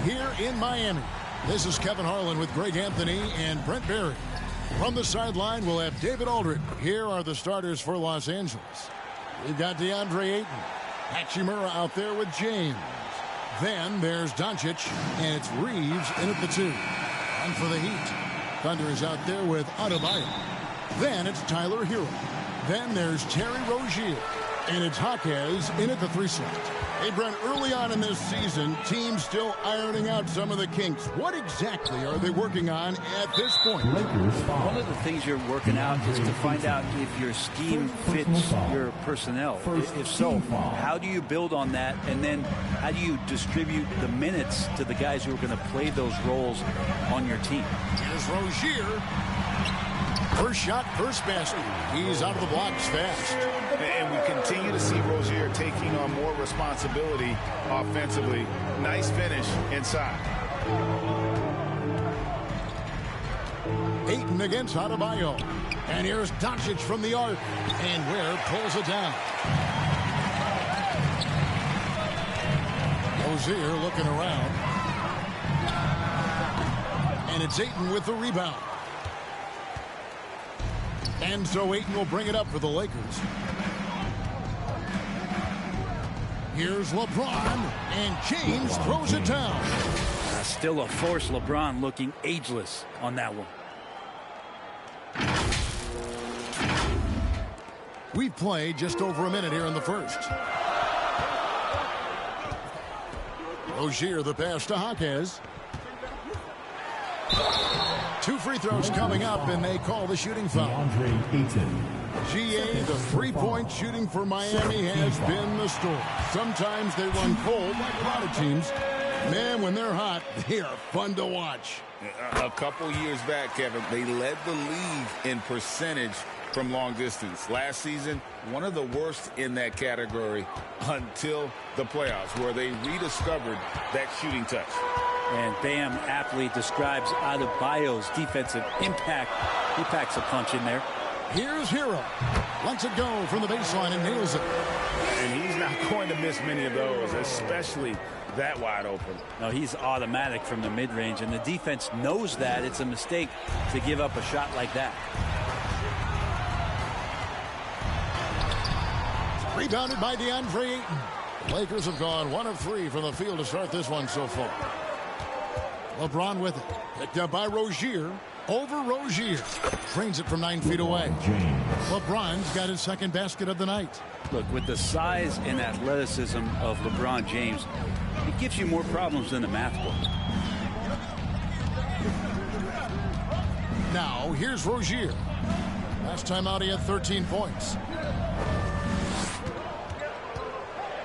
here in Miami. This is Kevin Harlan with Greg Anthony and Brent Barry. From the sideline, we'll have David Aldridge. Here are the starters for Los Angeles. We've got DeAndre Ayton. Hachimura out there with James. Then there's Doncic, and it's Reeves in at the 2. And for the Heat, Thunder is out there with Adebayo. Then it's Tyler Hero. Then there's Terry Rozier. And it's Jaquez in at the 3 slot. Hey, Brent, early on in this season, teams still ironing out some of the kinks. What exactly are they working on at this point? One of the things you're working out is to find out if your scheme fits your personnel. If so, how do you build on that? And then how do you distribute the minutes to the guys who are going to play those roles on your team? Here's Rozier. First shot, first basket. He's out of the blocks fast. And we continue to see Rozier taking on more responsibility offensively. Nice finish inside. Ayton against Adebayo. And here's Doncic from the arc. And Ware pulls it down. Rozier looking around. And it's Ayton with the rebound. And so Ayton will bring it up for the Lakers. Here's LeBron, and James throws it down. Still a force. LeBron looking ageless on that one. We've played just over a minute here in the first. Rozier the pass to Jaquez. 2 free throws coming up, and they call the shooting foul. GA, the three-point shooting for Miami has been the story. Sometimes they run cold like a lot of teams. Man, when they're hot, they are fun to watch. A couple years back, Kevin, they led the league in percentage from long distance. Last season, one of the worst in that category until the playoffs, where they rediscovered that shooting touch. And Bam aptly describes Adebayo's defensive impact. He packs a punch in there. Here's Hero. Lets it go from the baseline and nails it. And he's not going to miss many of those, especially that wide open. No, he's automatic from the mid-range, and the defense knows that. It's a mistake to give up a shot like that. Rebounded by DeAndre Ayton. The Lakers have gone 1 of 3 from the field to start this one so far. LeBron with it. Picked up by Rozier. Over Rozier. Trains it from 9 feet away. LeBron's got his second basket of the night. Look, with the size and athleticism of LeBron James, it gives you more problems than the math book. Now, here's Rozier. Last time out, he had 13 points.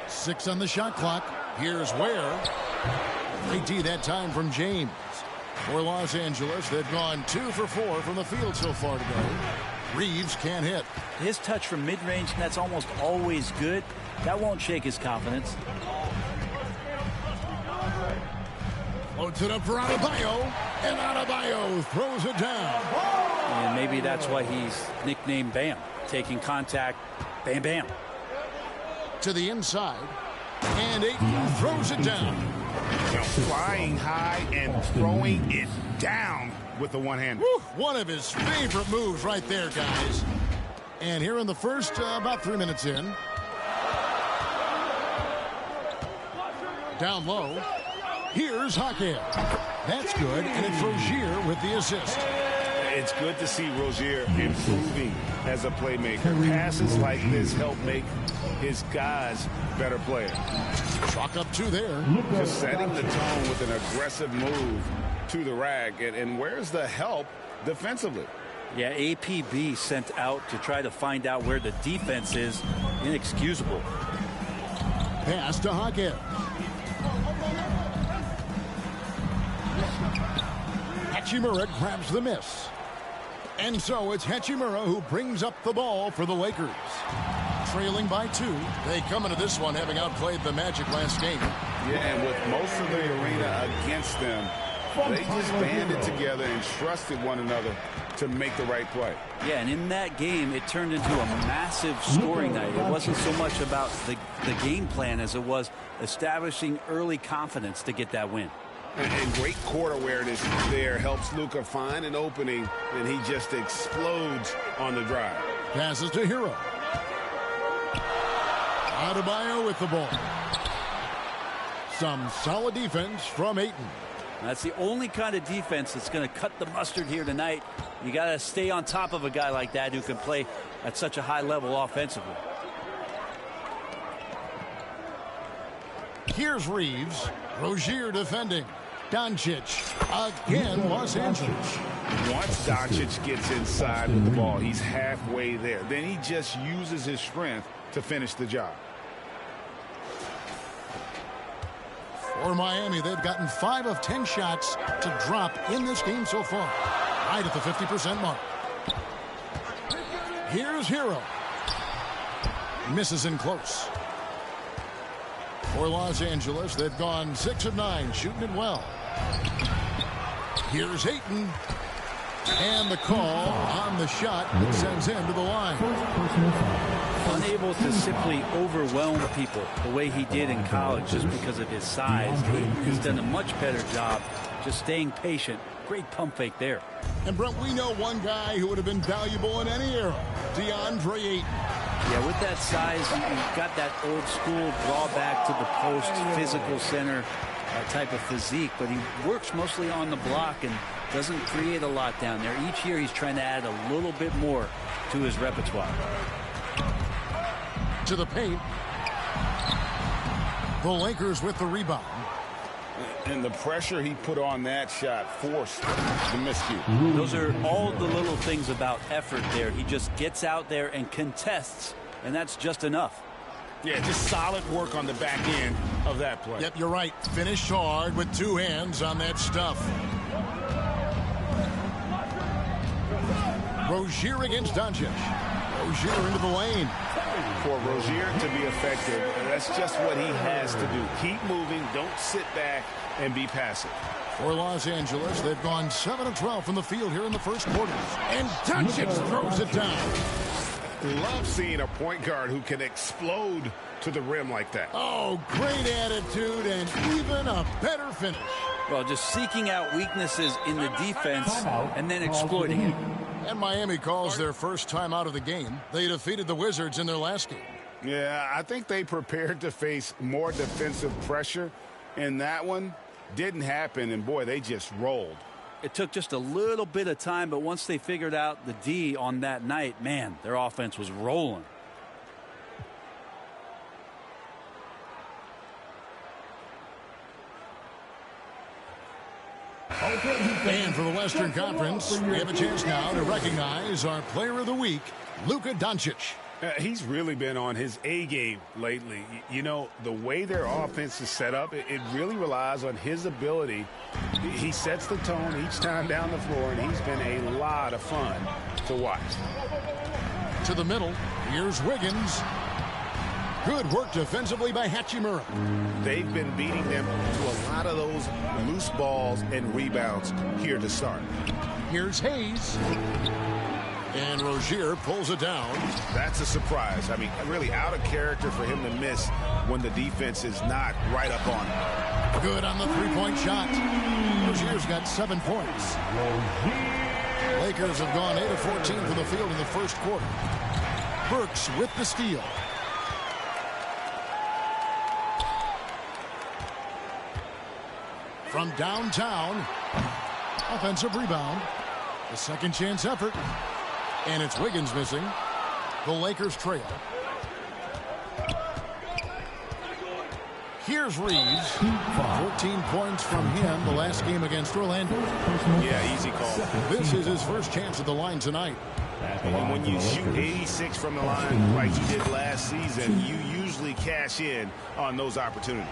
6 on the shot clock. Here's Ware. AD that time from James. For Los Angeles, they've gone 2 for 4 from the field so far today. Reeves can't hit. His touch from mid-range, that's almost always good. That won't shake his confidence. Loads it up for Adebayo, and Adebayo throws it down. And maybe that's why he's nicknamed Bam. Taking contact, bam, bam. To the inside, and Ayton throws it down. Flying high and throwing it down with the one-hander. One of his favorite moves right there, guys. And here in the first, about 3 minutes in. Down low. Here's Jaquez. That's good, and it's Rozier with the assist. It's good to see Rozier improving as a playmaker. Passes like this help make his guys better players. Chalk up 2 there. Just setting the tone with an aggressive move to the rack. And where's the help defensively? Yeah, APB sent out to try to find out where the defense is. Inexcusable. Pass to Jaquez. Hachimura grabs the miss. And so it's Hachimura who brings up the ball for the Lakers. Trailing by 2. They come into this one having outplayed the Magic last game. Yeah, and with most of the arena against them, they just banded together and trusted one another to make the right play. Yeah, and in that game, it turned into a massive scoring night. It wasn't so much about the game plan as it was establishing early confidence to get that win. And great court awareness there helps Luka find an opening, and he just explodes on the drive. Passes to Hero. Adebayo with the ball. Some solid defense from Ayton. That's the only kind of defense that's going to cut the mustard here tonight. You got to stay on top of a guy like that who can play at such a high level offensively. Here's Reeves. Rozier defending. Doncic again, Los Angeles. Once Doncic gets inside with the ball, he's halfway there. Then he just uses his strength to finish the job. For Miami, they've gotten 5 of 10 shots to drop in this game so far. Right at the 50% mark. Here's Hero. Misses in close. For Los Angeles, they've gone 6 of 9, shooting it well. Here's Ayton. And the call on the shot that sends him to the line. Unable to simply overwhelm people the way he did in college just because of his size. He's done a much better job just staying patient. Great pump fake there. And Brent, we know one guy who would have been valuable in any era, DeAndre Ayton. Yeah, with that size, you've got that old school drawback to the post, physical center type of physique, but he works mostly on the block and doesn't create a lot down there. Each year he's trying to add a little bit more to his repertoire. To the paint. The Lakers with the rebound. And the pressure he put on that shot forced the miscue. Those are all the little things about effort there. He just gets out there and contests, and that's just enough. Yeah, just solid work on the back end of that play. Yep, you're right. Finished hard with 2 hands on that stuff. Rozier against Doncic. Rozier into the lane. For Rozier to be effective, that's just what he has to do. Keep moving, don't sit back and be passive. For Los Angeles, they've gone 7 of 12 from the field here in the first quarter. And Doncic throws it down. Love seeing a point guard who can explode to the rim like that. Oh, great attitude and even a better finish. Well, just seeking out weaknesses in the defense and then exploiting it. And Miami calls their first time out of the game. They defeated the Wizards in their last game. Yeah, I think they prepared to face more defensive pressure, and that one didn't happen, and boy, they just rolled. It took just a little bit of time, but once they figured out the D on that night, man, their offense was rolling. And for the Western Conference, we have a chance now to recognize our Player of the Week, Luka Doncic. He's really been on his A game lately. You know, the way their offense is set up, it really relies on his ability. He sets the tone each time down the floor, and he's been a lot of fun to watch. To the middle, here's Wiggins. Good work defensively by Hachimura. They've been beating them to a lot of those loose balls and rebounds here to start. Here's Hayes. And Rozier pulls it down. That's a surprise. I mean, really out of character for him to miss when the defense is not right up on him. Good on the three-point shot. Rozier's got 7 points. Lakers have gone 8 of 14 from the field in the first quarter. Burks with the steal. From downtown, offensive rebound. The second chance effort. And it's Wiggins missing. The Lakers trail. Here's Reeves. 14 points from him the last game against Orlando. Yeah, easy call. This is his first chance at the line tonight. And when you shoot 86 from the line like he did last season, you usually cash in on those opportunities.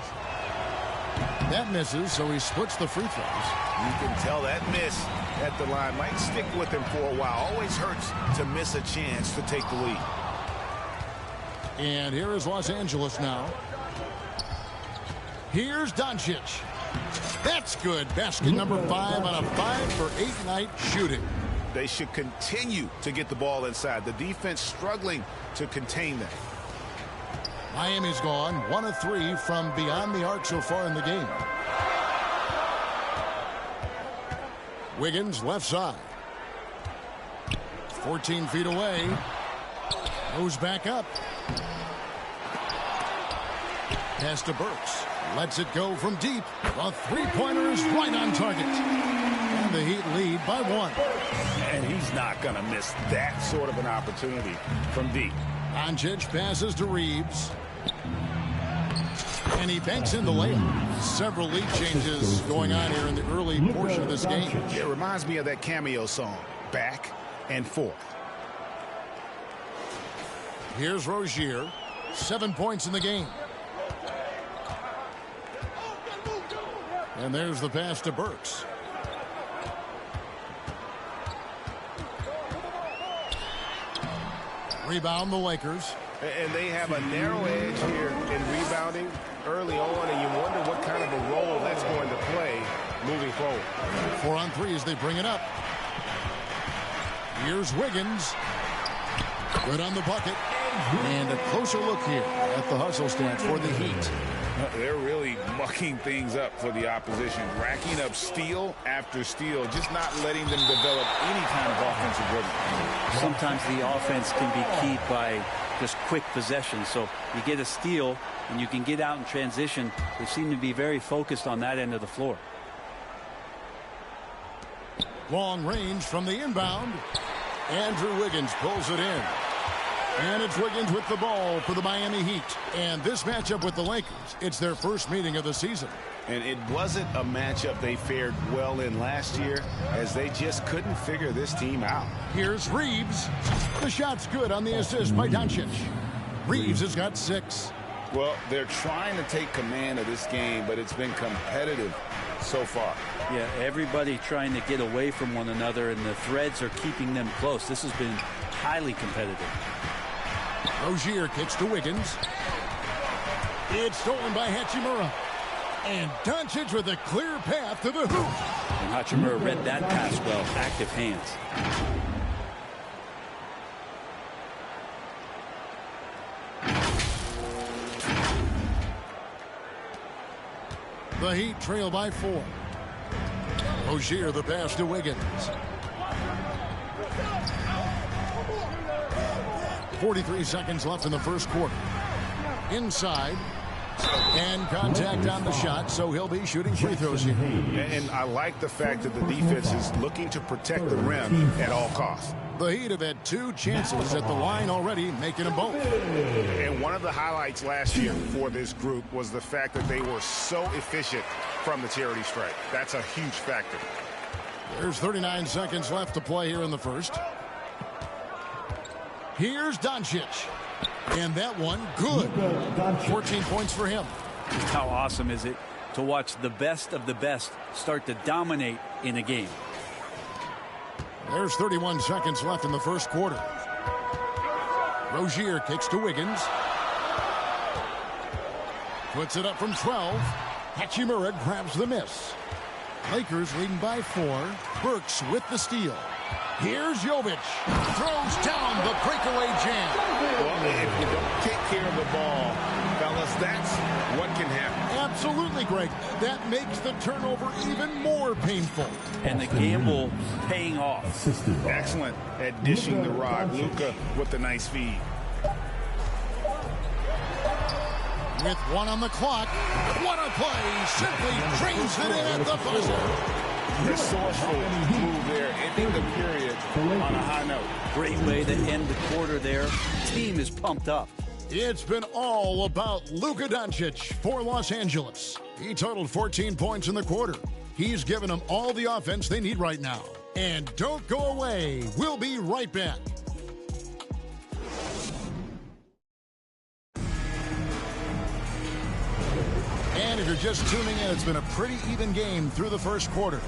That misses, so he splits the free throws. You can tell that miss at the line might stick with him for a while. Always hurts to miss a chance to take the lead. And here is Los Angeles now. Here's Doncic. That's good. Basket number 5 on a 5-for-8 night shooting. They should continue to get the ball inside. The defense struggling to contain that. Miami's gone 1 of 3 from beyond the arc so far in the game. Wiggins left side. 14 feet away. Goes back up. Pass to Burks. Lets it go from deep. The three-pointer is right on target. And the Heat lead by 1. And he's not going to miss that sort of an opportunity from deep. Doncic passes to Reeves. And he banks in the layup. Several lead changes going on here in the early portion of this game. It reminds me of that cameo song, Back and Forth. Here's Rozier. 7 points in the game. And there's the pass to Burks. Rebound the Lakers. And they have a narrow edge here in rebounding early on, and you wonder what kind of a role that's going to play moving forward. 4 on 3 as they bring it up. Here's Wiggins. Good on the bucket. And a closer look here at the hustle stats for the Heat. They're really mucking things up for the opposition, racking up steal after steal, just not letting them develop any kind of offensive rhythm. Sometimes the offense can be keyed by just quick possession. So you get a steal and you can get out in transition. They seem to be very focused on that end of the floor. Long range from the inbound. Andrew Wiggins pulls it in. And it's Wiggins with the ball for the Miami Heat. And this matchup with the Lakers, it's their first meeting of the season. And it wasn't a matchup they fared well in last year, as they just couldn't figure this team out. Here's Reeves. The shot's good on the assist by Doncic. Reeves has got 6. Well, they're trying to take command of this game, but it's been competitive so far. Yeah, everybody trying to get away from one another, and the threads are keeping them close. This has been highly competitive. Rozier kicks to Wiggins. It's stolen by Hachimura. And Doncic with a clear path to the hoop. And Hachimura read that pass well. Active hands. The Heat trail by 4. Rozier the pass to Wiggins. 43 seconds left in the first quarter. Inside. And contact on the shot, so he'll be shooting free throws here. And I like the fact that the defense is looking to protect the rim at all costs. The Heat have had 2 chances at the line already, making them both. And one of the highlights last year for this group was the fact that they were so efficient from the charity stripe. That's a huge factor. There's 39 seconds left to play here in the first. Here's Doncic. And that one, good. 14 points for him. Just how awesome is it to watch the best of the best start to dominate in a game? There's 31 seconds left in the first quarter. Rozier kicks to Wiggins. Puts it up from 12. Hachimura grabs the miss. Lakers leading by 4. Burks with the steal. Here's Jovic. Throws down the breakaway jam. Well, if you don't take care of the ball, fellas, that's what can happen. Absolutely, Greg. That makes the turnover even more painful. And the gamble paying off. Excellent at dishing the rock. Luka with the nice feed. With 1 on the clock. What a play. Simply drains it in at the buzzer. Resourceful move there, ending the period on a high note. Great way to end the quarter there. Team is pumped up. It's been all about Luka Doncic for Los Angeles. He totaled 14 points in the quarter. He's given them all the offense they need right now. And don't go away. We'll be right back. And if you're just tuning in, it's been a pretty even game through the first quarter.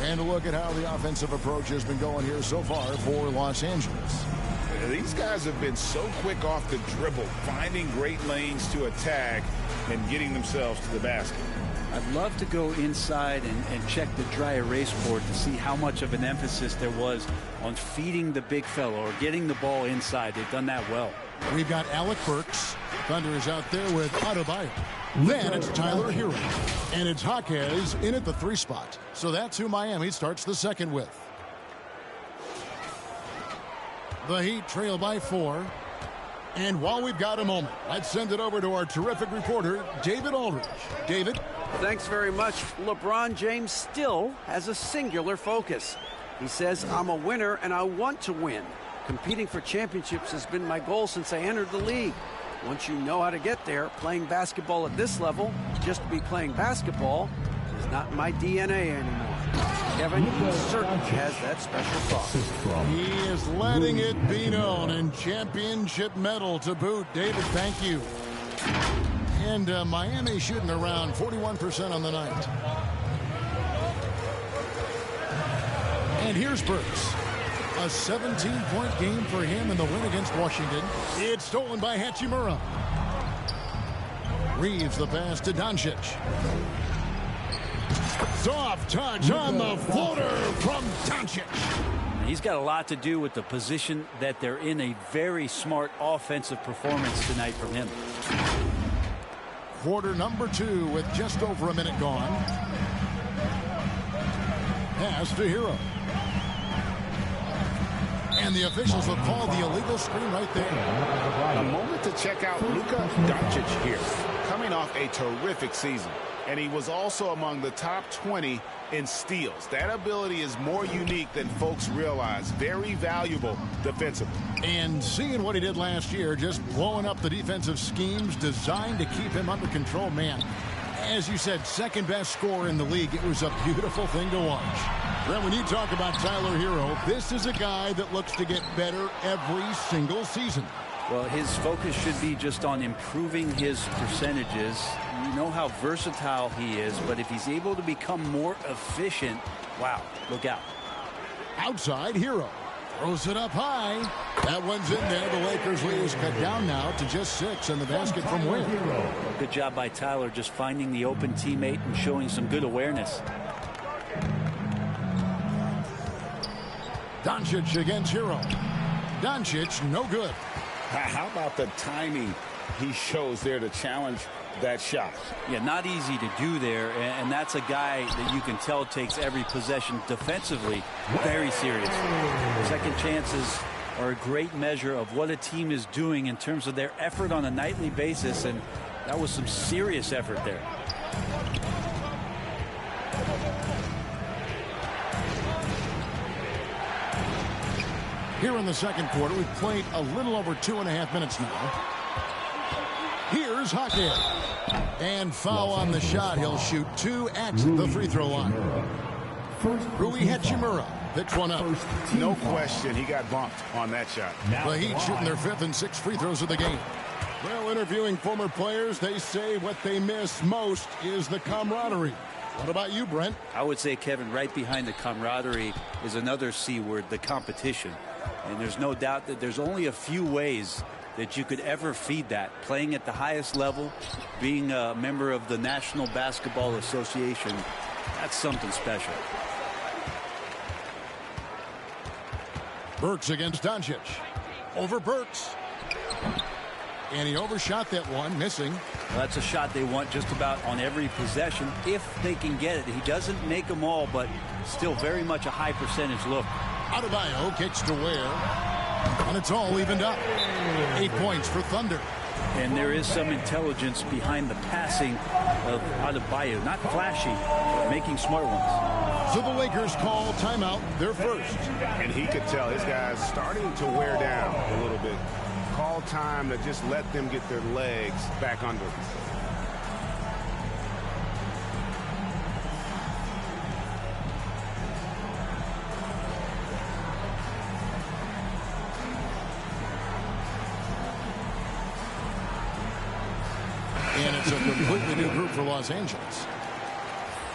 And a look at how the offensive approach has been going here so far for Los Angeles. These guys have been so quick off the dribble, finding great lanes to attack and getting themselves to the basket. I'd love to go inside and check the dry erase board to see how much of an emphasis there was on feeding the big fellow or getting the ball inside. They've done that well. We've got Alec Burks. Thunder is out there with Adebayo. Then it's Tyler Hero. And it's Jaquez in at the 3 spot. So that's who Miami starts the second with. The Heat trail by 4. And while we've got a moment, let's send it over to our terrific reporter, David Aldridge. David? Thanks very much. LeBron James still has a singular focus. He says, I'm a winner and I want to win. Competing for championships has been my goal since I entered the league. Once you know how to get there, playing basketball at this level, just to be playing basketball, is not my DNA anymore. Kevin, he certainly has that special sauce. He is letting it be known, and championship medal to boot. David, thank you. And Miami shooting around 41% on the night. And here's Burks. A 17-point game for him in the win against Washington. It's stolen by Hachimura. Reeves the pass to Doncic. Soft touch on the floater from Doncic. He's got a lot to do with the position that they're in. A very smart offensive performance tonight from him. Quarter number 2 with just over a minute gone. Pass to Hero. And the officials will call the illegal screen right there. A moment to check out Luka Doncic here, coming off a terrific season. And he was also among the top 20 in steals. That ability is more unique than folks realize. Very valuable defensively. And seeing what he did last year, just blowing up the defensive schemes designed to keep him under control, man. As you said, second best scorer in the league. It was a beautiful thing to watch. Well, when you talk about Tyler Hero, this is a guy that looks to get better every single season. Well, his focus should be just on improving his percentages. You know how versatile he is, but if he's able to become more efficient, wow, look out. Outside, Hero throws it up high. That one's in there. The Lakers lead is cut down now to just 6, and the basket from Wynn. Good job by Tyler just finding the open teammate and showing some good awareness. Doncic against Hero. Doncic, no good. How about the timing he shows there to challenge that shot? Yeah, not easy to do there, and that's a guy that you can tell takes every possession defensively very serious. Second chances are a great measure of what a team is doing in terms of their effort on a nightly basis, and that was some serious effort there. Here in the second quarter, we've played a little over 2.5 minutes now. Here's Jaquez. And foul on the shot. He'll shoot 2 at the free throw line. Rui Hachimura picks one up. No question, he got bumped on that shot. The Heat shooting their 5th and 6th free throws of the game. Well, interviewing former players, they say what they miss most is the camaraderie. What about you, Brent? I would say, Kevin, right behind the camaraderie is another C word, the competition. And there's no doubt that there's only a few ways that you could ever feed that. Playing at the highest level, being a member of the National Basketball Association, that's something special. Burks against Doncic. Over Burks. And he overshot that one, missing. Well, that's a shot they want just about on every possession if they can get it. He doesn't make them all, but still very much a high percentage look. Adebayo kicks to Ware. And it's all evened up. 8 points for Thunder. And there is some intelligence behind the passing of Adebayo. Not flashy, but making smart ones. So the Lakers call timeout, their first. And he could tell his guys starting to wear down a little bit. Call time to just let them get their legs back under them. And it's a completely new group for Los Angeles.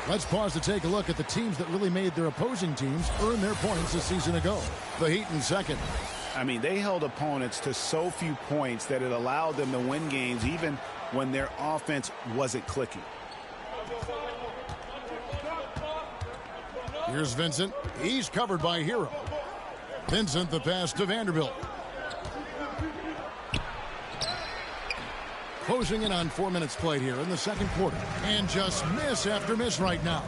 Let's pause to take a look at the teams that really made their opposing teams earn their points a season ago. The Heat in second. I mean, they held opponents to so few points that it allowed them to win games even when their offense wasn't clicking. Here's Vincent. He's covered by Hero. Vincent the pass to Vanderbilt. Closing in on 4 minutes played here in the second quarter. And just miss after miss right now.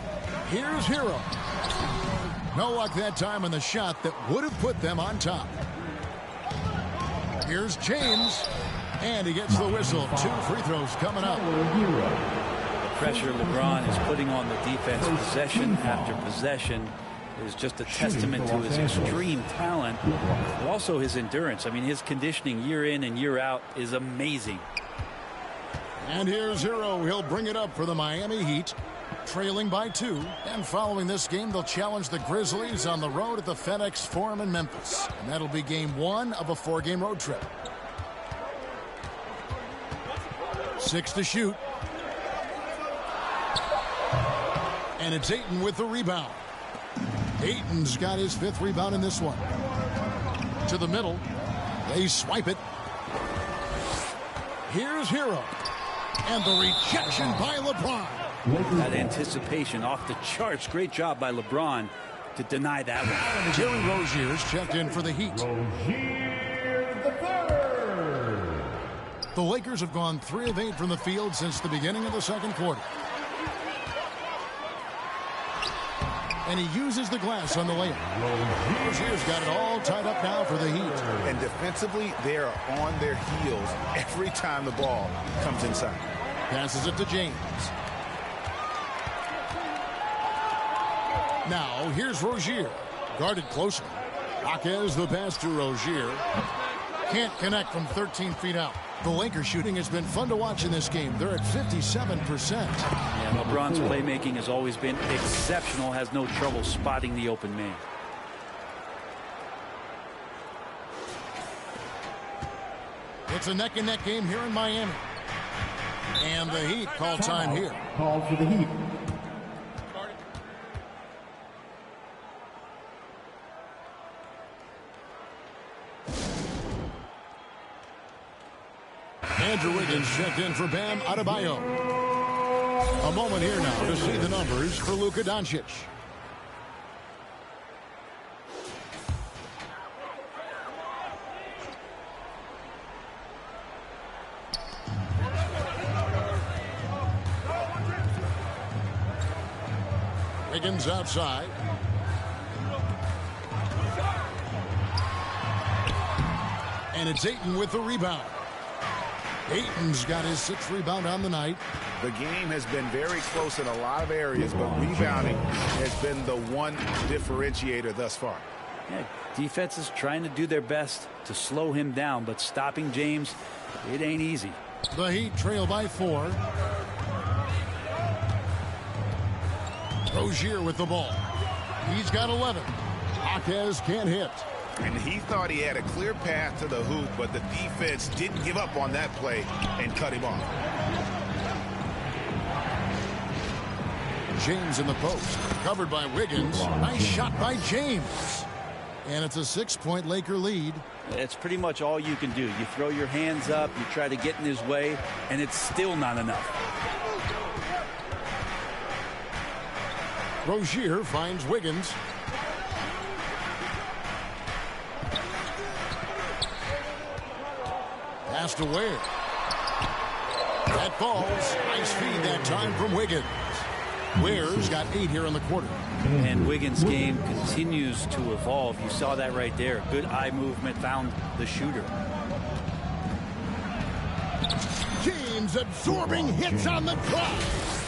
Here's Hero. No luck that time on the shot that would have put them on top. Here's James. And he gets the whistle. 2 free throws coming up. The pressure LeBron is putting on the defense possession after possession is just a testament to his extreme talent, but also his endurance. I mean, his conditioning year in and year out is amazing. And here's Hero. He'll bring it up for the Miami Heat, trailing by 2. And following this game, they'll challenge the Grizzlies on the road at the FedEx Forum in Memphis. And that'll be game 1 of a 4-game road trip. 6 to shoot. And it's Ayton with the rebound. Ayton's got his 5th rebound in this one. To the middle. They swipe it. Here's Hero. And the rejection by LeBron. That anticipation off the charts. Great job by LeBron to deny that one. And Terry Rozier's checked in for the Heat. The Lakers have gone 3 of 8 from the field since the beginning of the second quarter. And he uses the glass on the layup. Rozier's got it all tied up now for the Heat. And defensively, they are on their heels every time the ball comes inside. Passes it to James. Now, here's Rozier. Guarded closer. Jaquez the pass to Rozier. Can't connect from 13 feet out. The Lakers shooting has been fun to watch in this game. They're at 57%. Yeah, LeBron's playmaking has always been exceptional. Has no trouble spotting the open man. It's a neck-and-neck game here in Miami. And the Heat call time here. Call for the Heat. Andrew Wiggins checked in for Bam Adebayo. A moment here now to see the numbers for Luka Doncic. Wiggins outside. And it's Ayton with the rebound. Ayton's got his 6th rebound on the night. The game has been very close in a lot of areas, but rebounding has been the one differentiator thus far. Yeah, defense is trying to do their best to slow him down, but stopping James, it ain't easy. The Heat trail by 4. Rozier with the ball. He's got 11. Jaquez can't hit. And he thought he had a clear path to the hoop, but the defense didn't give up on that play and cut him off. James in the post. Covered by Wiggins. Nice shot by James. And it's a 6-point Laker lead. It's pretty much all you can do. You throw your hands up, you try to get in his way, and it's still not enough. Rozier finds Wiggins. Pass to Ware. That falls. Nice feed that time from Wiggins. Ware's got 8 here in the quarter. And Wiggins' game continues to evolve. You saw that right there. Good eye movement, found the shooter. James absorbing hits on the drive.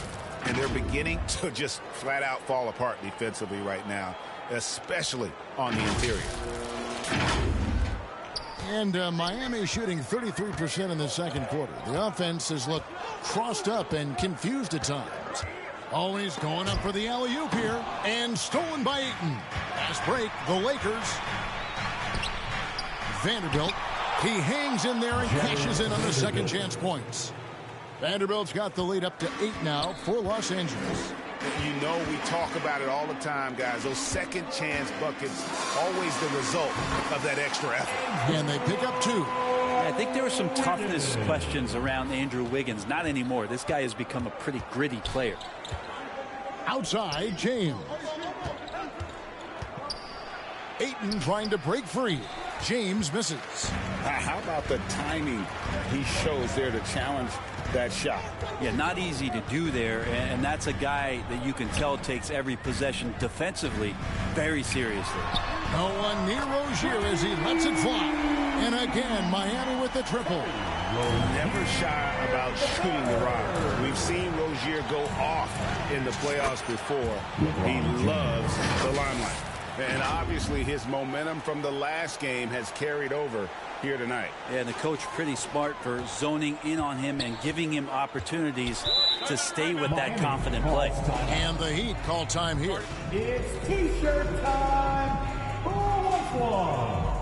And they're beginning to just flat out fall apart defensively right now, especially on the interior. And Miami shooting 33% in the second quarter. The offense has looked crossed up and confused at times. Always going up for the alley-oop here. And stolen by Ayton. Fast break, the Lakers. Vanderbilt. He hangs in there and cashes in on the second chance points. Vanderbilt's got the lead up to 8 now for Los Angeles. You know, we talk about it all the time, guys. Those second chance buckets, always the result of that extra effort. And they pick up 2. I think there were some toughness questions around Andrew Wiggins. Not anymore. This guy has become a pretty gritty player. Outside, James. Ayton trying to break free. James misses. How about the timing he shows there to challenge that shot? Yeah, not easy to do there, and that's a guy that you can tell takes every possession defensively very seriously. No one near Rozier as he lets it fly. And again, Miami with the triple. Never shy about shooting the rock. We've seen Rozier go off in the playoffs before. He loves the limelight. And obviously his momentum from the last game has carried over here tonight. Yeah, and the coach pretty smart for zoning in on him and giving him opportunities to stay with that confident play. And the Heat call time here. It's T-shirt time. Who wants one?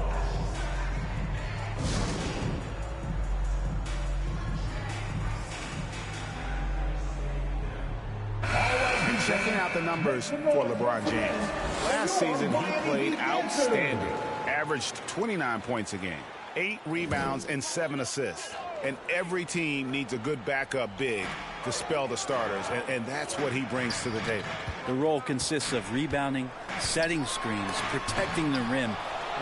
Checking out the numbers for LeBron James. Last season, he played outstanding. Averaged 29 points a game, 8 rebounds, and 7 assists. And every team needs a good backup big to spell the starters, and that's what he brings to the table. The role consists of rebounding, setting screens, protecting the rim.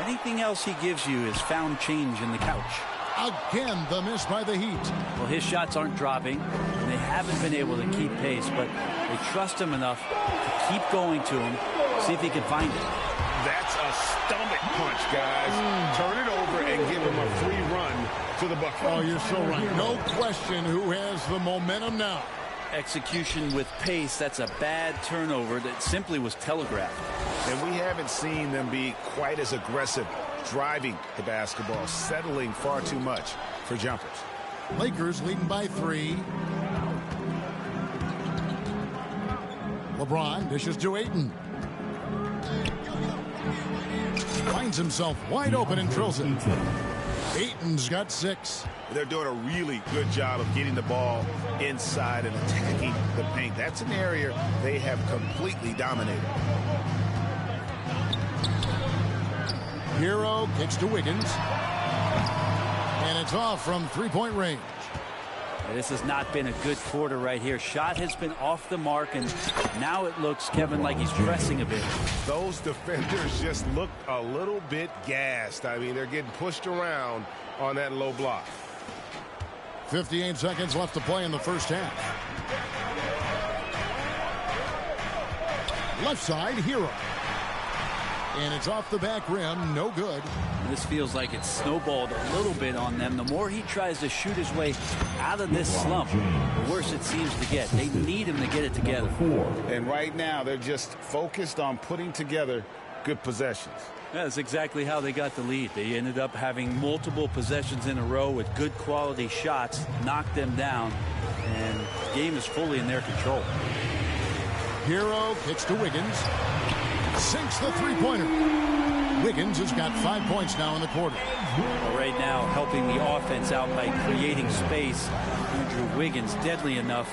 Anything else he gives you is found change in the couch. Again, the miss by the Heat. Well, his shots aren't dropping, and they haven't been able to keep pace, but they trust him enough to keep going to him, see if he can find it. That's a stomach punch, guys. Turn it over and give him a free run to the bucket. Oh, you're so right. No question who has the momentum now. Execution with pace, that's a bad turnover that simply was telegraphed. And we haven't seen them be quite as aggressive driving the basketball, settling far too much for jumpers. Lakers leading by 3. LeBron dishes to Ayton. Finds himself wide open and drills it. Ayton's got 6. They're doing a really good job of getting the ball inside and attacking the paint. That's an area they have completely dominated. Hero kicks to Wiggins. And it's off from three-point range. This has not been a good quarter right here. Shot has been off the mark, and now it looks, Kevin, like he's pressing a bit. Those defenders just look a little bit gassed. I mean, they're getting pushed around on that low block. 58 seconds left to play in the first half. Left side, Hero. And it's off the back rim, no good. This feels like it's snowballed a little bit on them. The more he tries to shoot his way out of this slump, the worse it seems to get. They need him to get it together. And right now, they're just focused on putting together good possessions. That's exactly how they got the lead. They ended up having multiple possessions in a row with good quality shots, knocked them down, and the game is fully in their control. Hero kicks to Wiggins. Sinks the three-pointer. Wiggins has got 5 points now in the quarter. Well, right now, helping the offense out by creating space. Andrew Wiggins deadly enough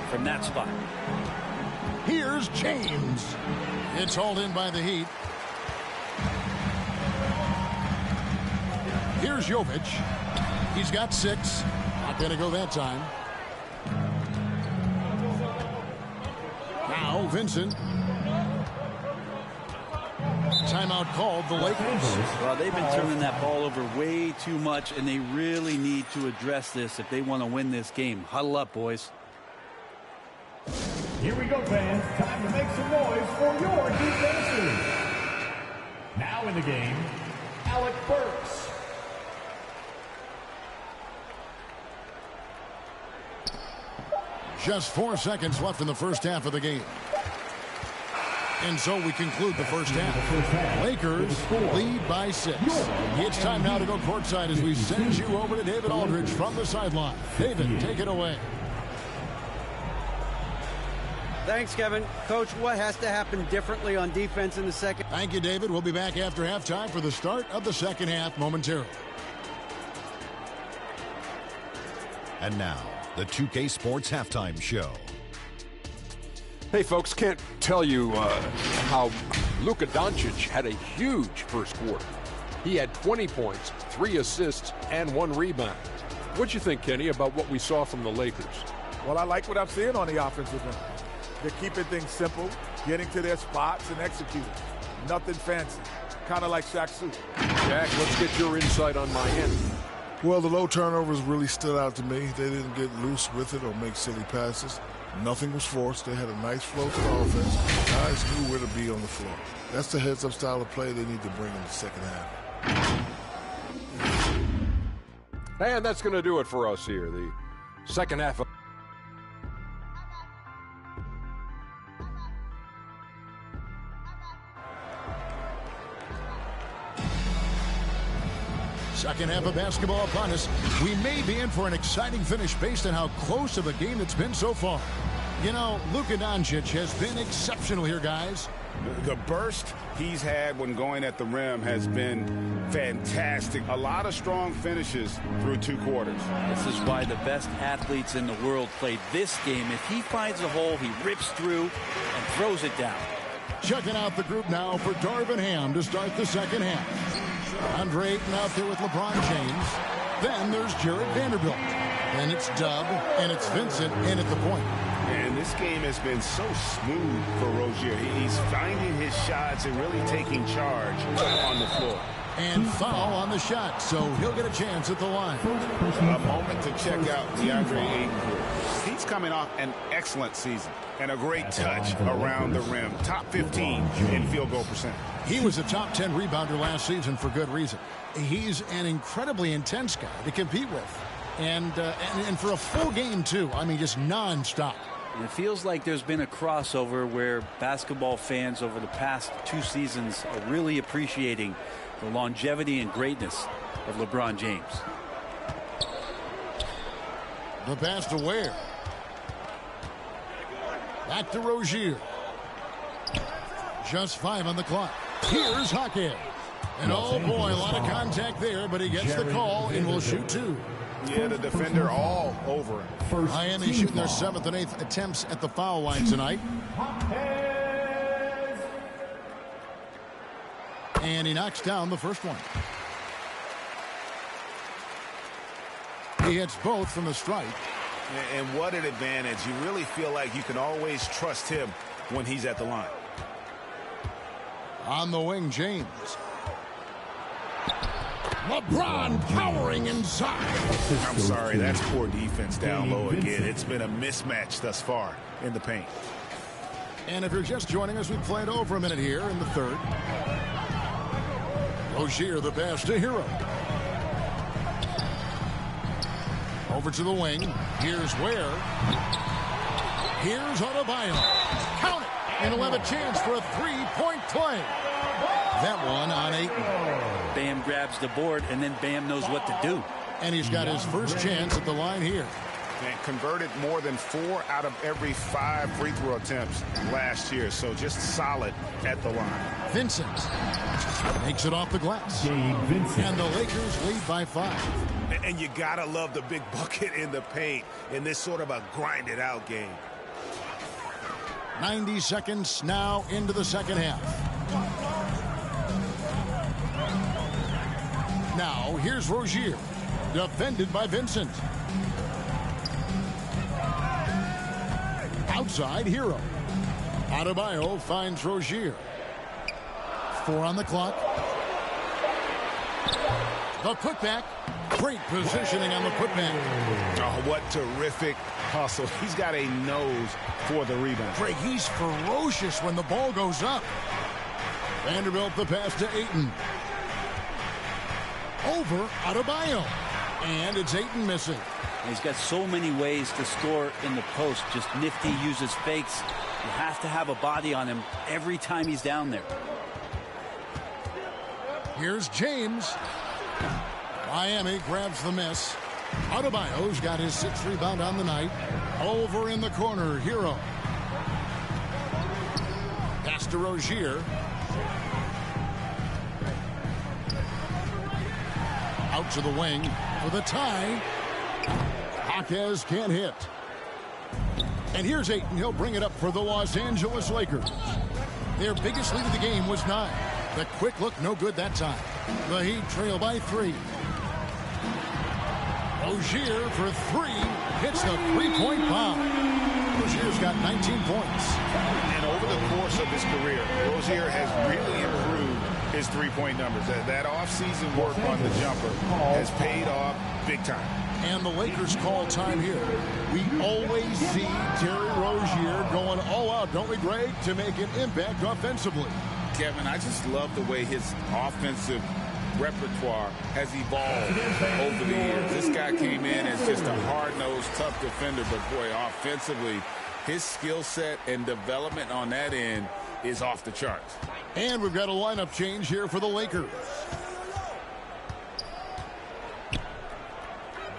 from that spot. Here's James. It's hauled in by the Heat. Here's Jovic. He's got 6. Not going to go that time. Now Vincent. Timeout called the Lakers. Well, they've been turning that ball over way too much, and they really need to address this if they want to win this game. Huddle up, boys. Here we go, fans. Time to make some noise for your defenses. Now in the game, Alec Burks. Just 4 seconds left in the first half of the game. And so we conclude the first half. Lakers lead by 6. It's time now to go courtside as we send you over to David Aldridge from the sideline. David, take it away. Thanks, Kevin. Coach, what has to happen differently on defense in the second? Thank you, David. We'll be back after halftime for the start of the second half momentarily. And now, the 2K Sports Halftime Show. Hey, folks, can't tell you how Luka Doncic had a huge first quarter. He had 20 points, 3 assists, and 1 rebound. What'd you think, Kenny, about what we saw from the Lakers? Well, I like what I'm seeing on the offensive end. They're keeping things simple, getting to their spots, and executing. Nothing fancy. Kind of like Shaq Fu. Jack, let's get your insight on Miami. Well, the low turnovers really stood out to me. They didn't get loose with it or make silly passes. Nothing was forced. They had a nice flow to the offense. Guys knew where to be on the floor. That's the heads-up style of play they need to bring in the second half. And that's going to do it for us here. The second half of second half of basketball upon us. We may be in for an exciting finish based on how close of a game it's been so far. You know, Luka Doncic has been exceptional here, guys. The burst he's had when going at the rim has been fantastic. A lot of strong finishes through 2 quarters. This is why the best athletes in the world play this game. If he finds a hole, he rips through and throws it down. Checking out the group now for Darvin Ham to start the second half. Andre Ayton out there with LeBron James. Then there's Jared Vanderbilt. Then it's Dub, and it's Vincent in at the point. And this game has been so smooth for Rozier. He's finding his shots and really taking charge on the floor. And foul on the shot, so he'll get a chance at the line. A moment to check out DeAndre Ayton. He's coming off an excellent season and a great touch around the rim. Top 15 in field goal percent. He was a top 10 rebounder last season for good reason. He's an incredibly intense guy to compete with. And for a full game, too. I mean, just nonstop. And it feels like there's been a crossover where basketball fans over the past 2 seasons are really appreciating the longevity and greatness of LeBron James. The pass to Ware. Back to Rozier. Just 5 on the clock. Here's Hawkins. And oh boy, a lot of contact there, but he gets the call and will shoot 2. Yeah, the defender all over him. Miami shooting their 7th and 8th attempts at the foul line tonight. And he knocks down the first one. He hits both from the strike. And what an advantage. You really feel like you can always trust him when he's at the line. On the wing, James. LeBron powering inside. I'm sorry, that's poor defense down low again. It's been a mismatch thus far in the paint. And if you're just joining us, we've played over a minute here in the third. Rozier, the pass to Hero. Over to the wing. Here's Ware. Here's Adebayo. Count it. And he'll have a chance for a 3-point play. That one on Ayton. Bam grabs the board, and then Bam knows what to do. And he's got his first chance at the line here. And converted more than 4 out of every 5 free throw attempts last year. So just solid at the line. Vincent makes it off the glass. And the Lakers lead by 5. And you gotta love the big bucket in the paint in this sort of a grinded out game. 90 seconds now into the second half. Now here's Rozier, defended by Vincent. Outside, Hero. Adebayo finds Rozier. 4 on the clock. The putback. Great positioning on the putback. Oh, what terrific hustle. He's got a nose for the rebound. Greg, he's ferocious when the ball goes up. Vanderbilt the pass to Ayton. Over Adebayo. And it's Ayton missing. He's got so many ways to score in the post. Just nifty, uses fakes. You have to have a body on him every time he's down there. Here's James. Miami grabs the miss. Adebayo's got his 6th rebound on the night. Over in the corner, Hero. Pass to Rozier. Out to the wing for the tie. Hawkins can't hit. And here's Ayton. He'll bring it up for the Los Angeles Lakers. Their biggest lead of the game was 9. The quick look, no good that time. The Heat trail by 3. Rozier for 3. Hits the 3-point bomb. Rozier's got 19 points. And over the course of his career, Rozier has really improved his three-point numbers. That off-season work on the jumper has paid off big time. And the Lakers call time here. We always see Terry Rozier going all out, don't we, Greg, to make an impact offensively. Kevin, I just love the way his offensive repertoire has evolved over the years. This guy came in as just a hard-nosed, tough defender, but boy, offensively, his skill set and development on that end is off the charts. And we've got a lineup change here for the Lakers.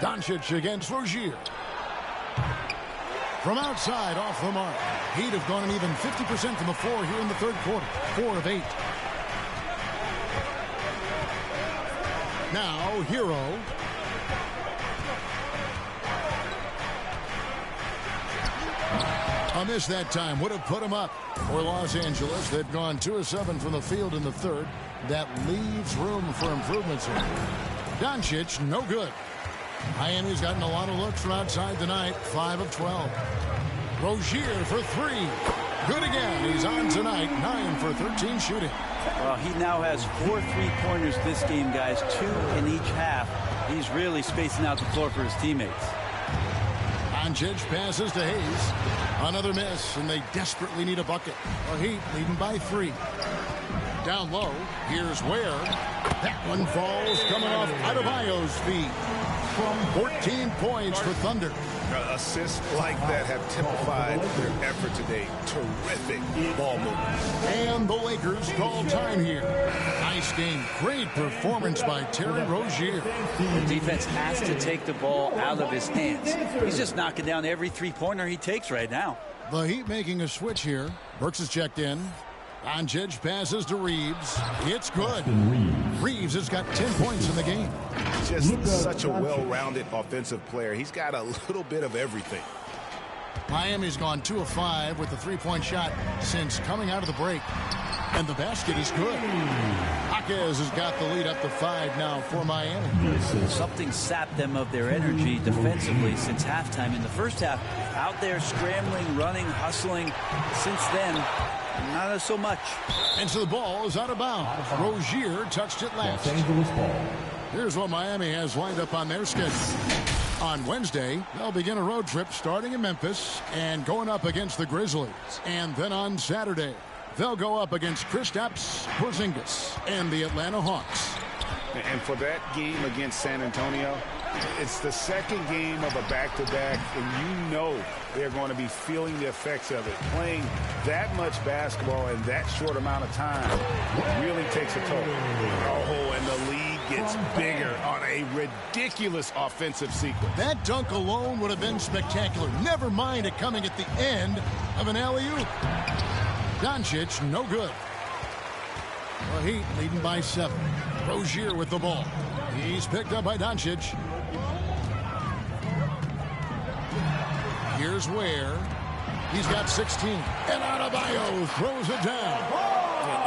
Doncic against Rozier. From outside, off the mark. Heat have gone an even 50% from the floor here in the third quarter. 4 of 8. Now, Hero. A miss that time would have put him up. For Los Angeles, they've gone 2 of 7 from the field in the third. That leaves room for improvements here. Doncic, no good. Miami's gotten a lot of looks from outside tonight. 5 of 12. Rozier for 3. Good again. He's on tonight. 9 for 13 shooting. Well, he now has 4 3-pointers this game, guys. 2 in each half. He's really spacing out the floor for his teammates. Doncic passes to Hayes. Another miss, and they desperately need a bucket. The Heat leading by 3. Down low, here's Ware. That one falls, coming off Adebayo's feet. 14 points for Thunder. Assists like that have typified their effort today. Terrific ball movement. And the Lakers call time here. Nice game. Great performance by Terry Rozier. The defense has to take the ball out of his hands. He's just knocking down every 3-pointer he takes right now. The Heat making a switch here. Burks is checked in. Doncic passes to Reeves. It's good. Reeves has got 10 points in the game. Just such a well-rounded offensive player. He's got a little bit of everything. Miami's gone 2 of 5 with the 3-point shot since coming out of the break. And the basket is good. Jaquez has got the lead up to 5 now for Miami. Something sapped them of their energy defensively since halftime. In the first half, out there scrambling, running, hustling. Since then, not so much. And so the ball is out of bounds. Rozier touched it last. Here's what Miami has lined up on their schedule. On Wednesday, they'll begin a road trip starting in Memphis and going up against the Grizzlies. And then on Saturday, they'll go up against Kristaps Porzingis and the Atlanta Hawks. And for that game against San Antonio, it's the second game of a back-to-back, and you know they're going to be feeling the effects of it. Playing that much basketball in that short amount of time really takes a toll. Oh, and the lead gets bigger on a ridiculous offensive sequence. That dunk alone would have been spectacular. Never mind it coming at the end of an alley-oop. Doncic, no good. The Heat leading by 7. Rozier with the ball. He's picked up by Doncic. Here's Ware. He's got 16. And Adebayo throws it down.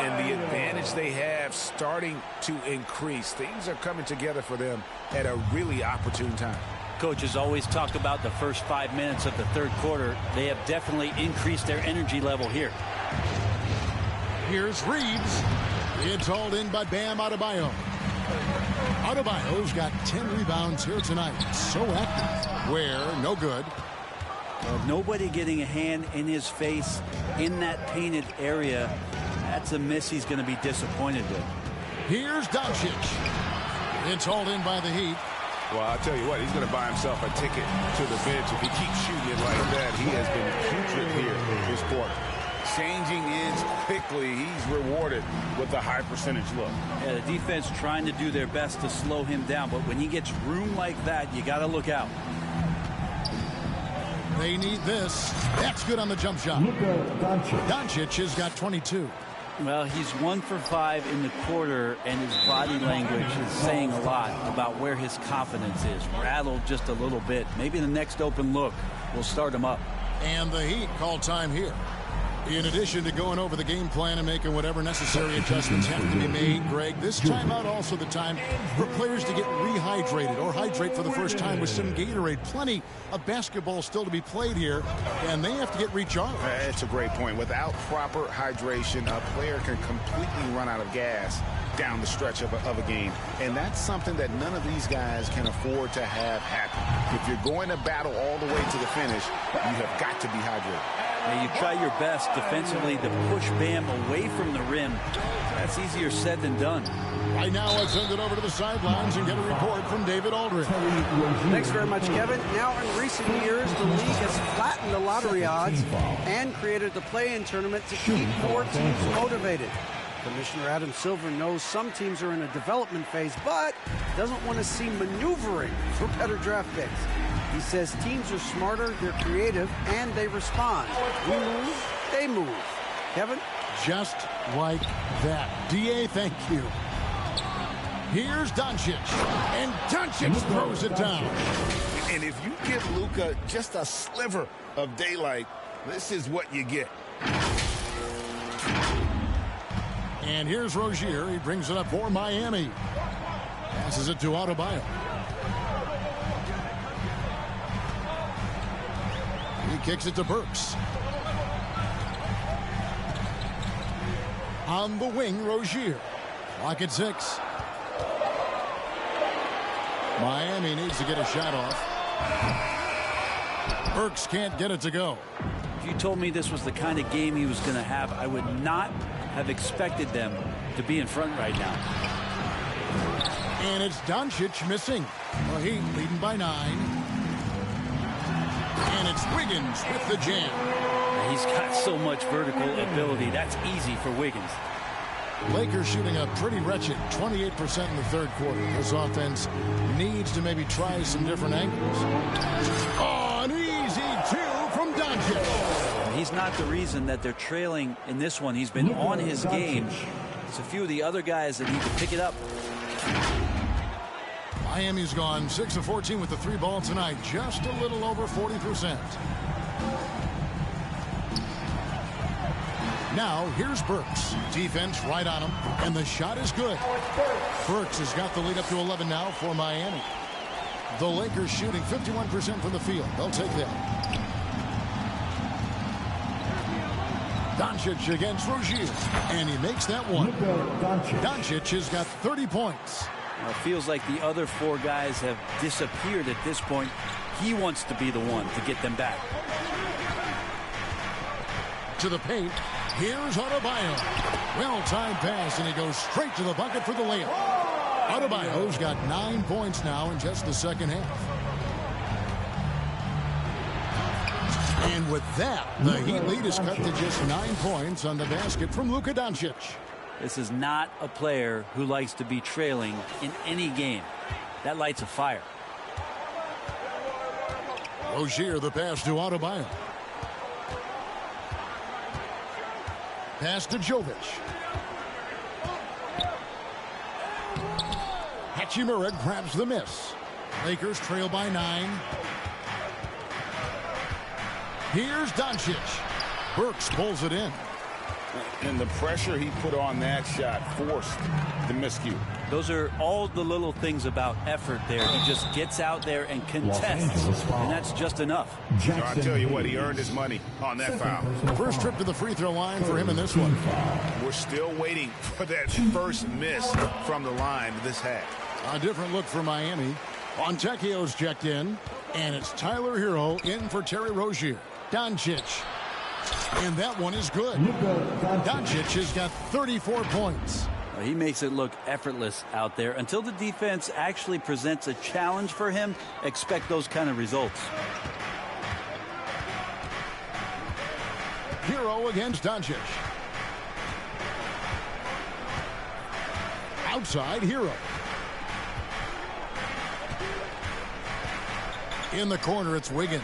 And the advantage they have starting to increase. Things are coming together for them at a really opportune time. Coaches always talk about the first 5 minutes of the third quarter. They have definitely increased their energy level here. Here's Reeves. It's hauled in by Bam Adebayo. Adebayo's got 10 rebounds here tonight. So active. Ware, no good. Nobody getting a hand in his face in that painted area. That's a miss he's going to be disappointed with. Here's Doncic. It's hauled in by the Heat. Well, I'll tell you what, he's going to buy himself a ticket to the bench if he keeps shooting it like that. He has been putrid here this quarter. Changing ends quickly. He's rewarded with a high percentage look. Yeah, the defense trying to do their best to slow him down, but when he gets room like that, you got to look out. They need this. That's good on the jump shot. Doncic has got 22. Well, he's 1 for 5 in the quarter, and his body language is saying a lot about where his confidence is. Rattled just a little bit. Maybe the next open look will start him up. And the Heat call time here. In addition to going over the game plan and making whatever necessary adjustments have to be made, Greg, this timeout also the time for players to get rehydrated or hydrate for the first time with some Gatorade. Plenty of basketball still to be played here, and they have to get recharged. That's a great point. Without proper hydration, a player can completely run out of gas down the stretch of a game. And that's something that none of these guys can afford to have happen. If you're going to battle all the way to the finish, you have got to be hydrated. Now you try your best defensively to push Bam away from the rim. That's easier said than done. Right now, let's send it over to the sidelines and get a report from David Aldridge. Thanks very much, Kevin. Now, in recent years, the league has flattened the lottery odds and created the play-in tournament to keep more teams motivated. Commissioner Adam Silver knows some teams are in a development phase, but doesn't want to see maneuvering for better draft picks. He says teams are smarter, they're creative, and they respond. We move, they move. Kevin? Just like that. DA, thank you. Here's Doncic, and Doncic throws it down. And if you give Luka just a sliver of daylight, this is what you get. And here's Rozier. He brings it up for Miami. Passes it to Adebayo. He kicks it to Burks. On the wing, Rozier. Clock at 6. Miami needs to get a shot off. Burks can't get it to go. If you told me this was the kind of game he was going to have, I would not have expected them to be in front right now. And it's Doncic missing. The Heat leading by 9. And it's Wiggins with the jam. He's got so much vertical ability. That's easy for Wiggins. Lakers shooting a pretty wretched 28% in the third quarter. This offense needs to maybe try some different angles. Oh, an easy 2 from Doncic. He's not the reason that they're trailing in this one. He's been on his game. It's a few of the other guys that need to pick it up. Miami's gone 6 of 14 with the 3 ball tonight. Just a little over 40%. Now, here's Burks. Defense right on him, and the shot is good. Burks has got the lead up to 11 now for Miami. The Lakers shooting 51% from the field. They'll take that. Doncic against Rozier, and he makes that one. Doncic has got 30 points. Well, it feels like the other 4 guys have disappeared at this point. He wants to be the one to get them back. To the paint. Here's Adebayo. Well-timed pass, and he goes straight to the bucket for the layup. Adebayo's got 9 points now in just the second half. And with that, the Heat lead is cut to just 9 points on the basket from Luka Doncic. This is not a player who likes to be trailing in any game. That lights a fire. Rozier, the pass to Adebayo. Pass to Jovic. Hachimura grabs the miss. Lakers trail by 9. Here's Doncic. Burks pulls it in. And the pressure he put on that shot forced the miscue. Those are all the little things about effort there. He just gets out there and contests, and that's just enough. So I tell you what, he earned his money on that foul. First trip to the free throw line for him in this one. We're still waiting for that first miss from the line this half. A different look for Miami. Fontecchio's checked in, and it's Tyler Hero in for Terry Rozier. Doncic. And that one is good. Doncic has got 34 points. He makes it look effortless out there. Until the defense actually presents a challenge for him, expect those kind of results. Hero against Doncic. Outside, Hero. In the corner, it's Wiggins.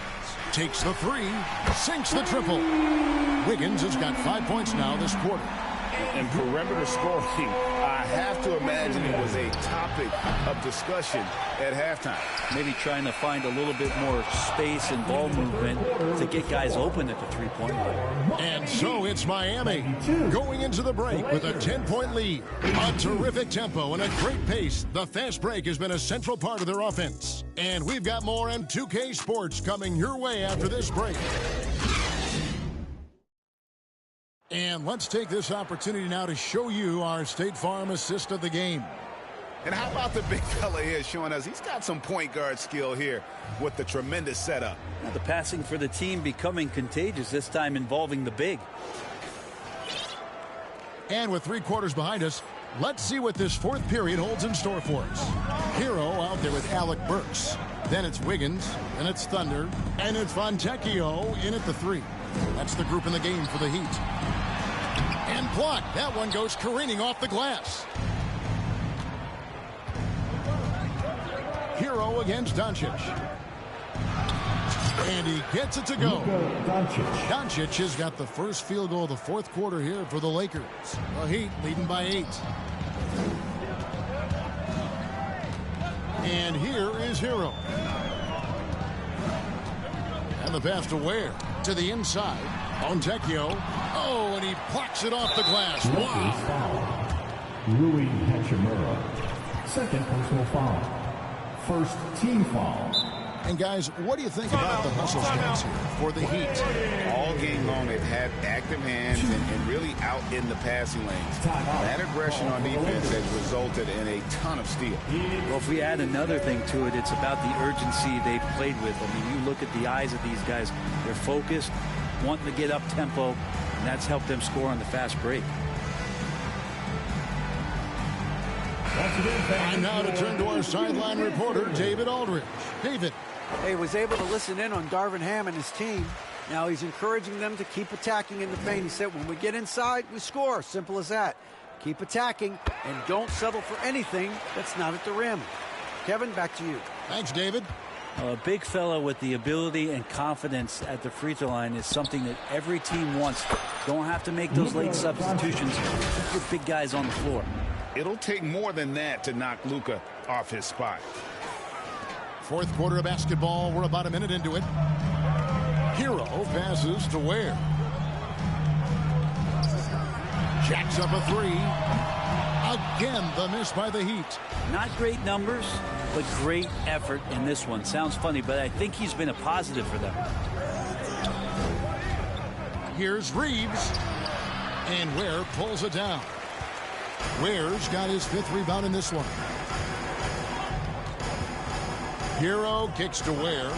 Takes the 3, sinks the triple. Wiggins has got 5 points now this quarter. And perimeter scoring, I have to imagine it was a topic of discussion at halftime. Maybe trying to find a little bit more space and ball movement to get guys open at the three-point line. And so it's Miami going into the break with a 10-point lead. A terrific tempo and a great pace. The fast break has been a central part of their offense. And we've got more on 2K Sports coming your way after this break. And let's take this opportunity now to show you our State Farm assist of the game. And how about the big fella here showing us he's got some point guard skill here with the tremendous setup. Now the passing for the team becoming contagious, this time involving the big. And with 3 quarters behind us, let's see what this fourth period holds in store for us. Hero out there with Alec Burks. Then it's Wiggins, and it's Thunder, and it's Fontecchio in at the 3. That's the group in the game for the Heat. And blocked. That one goes careening off the glass. Hero against Doncic. And he gets it to go. Doncic has got the first field goal of the fourth quarter here for the Lakers. The Heat leading by 8. And here is Hero. And the pass to Ware. To the inside. Fontecchio. Oh, and he blocks it off the glass. Wow. Rui Hachimura. Second personal foul. First team foul. And guys, what do you think about the hustle stance here for the Heat? All game long, they've had active hands and really out in the passing lanes. That aggression on defense has resulted in a ton of steals. Well, if we add another thing to it, it's about the urgency they've played with. I mean, you look at the eyes of these guys. They're focused, wanting to get up tempo, and that's helped them score on the fast break. Time now to turn to our sideline reporter, David Aldridge. David. He was able to listen in on Darvin Ham and his team. Now he's encouraging them to keep attacking in the paint. He said, when we get inside, we score. Simple as that. Keep attacking and don't settle for anything that's not at the rim. Kevin, back to you. Thanks, David. A big fella with the ability and confidence at the free throw line is something that every team wants. Don't have to make those late substitutions. Keep your big guys on the floor. It'll take more than that to knock Luka off his spot. Fourth quarter of basketball. We're about a minute into it. Hero passes to Ware. Jacks up a 3. Again, the miss by the Heat. Not great numbers, but great effort in this one. Sounds funny, but I think he's been a positive for them. Here's Reeves. And Ware pulls it down. Ware's got his 5th rebound in this one. Hero kicks to Ware.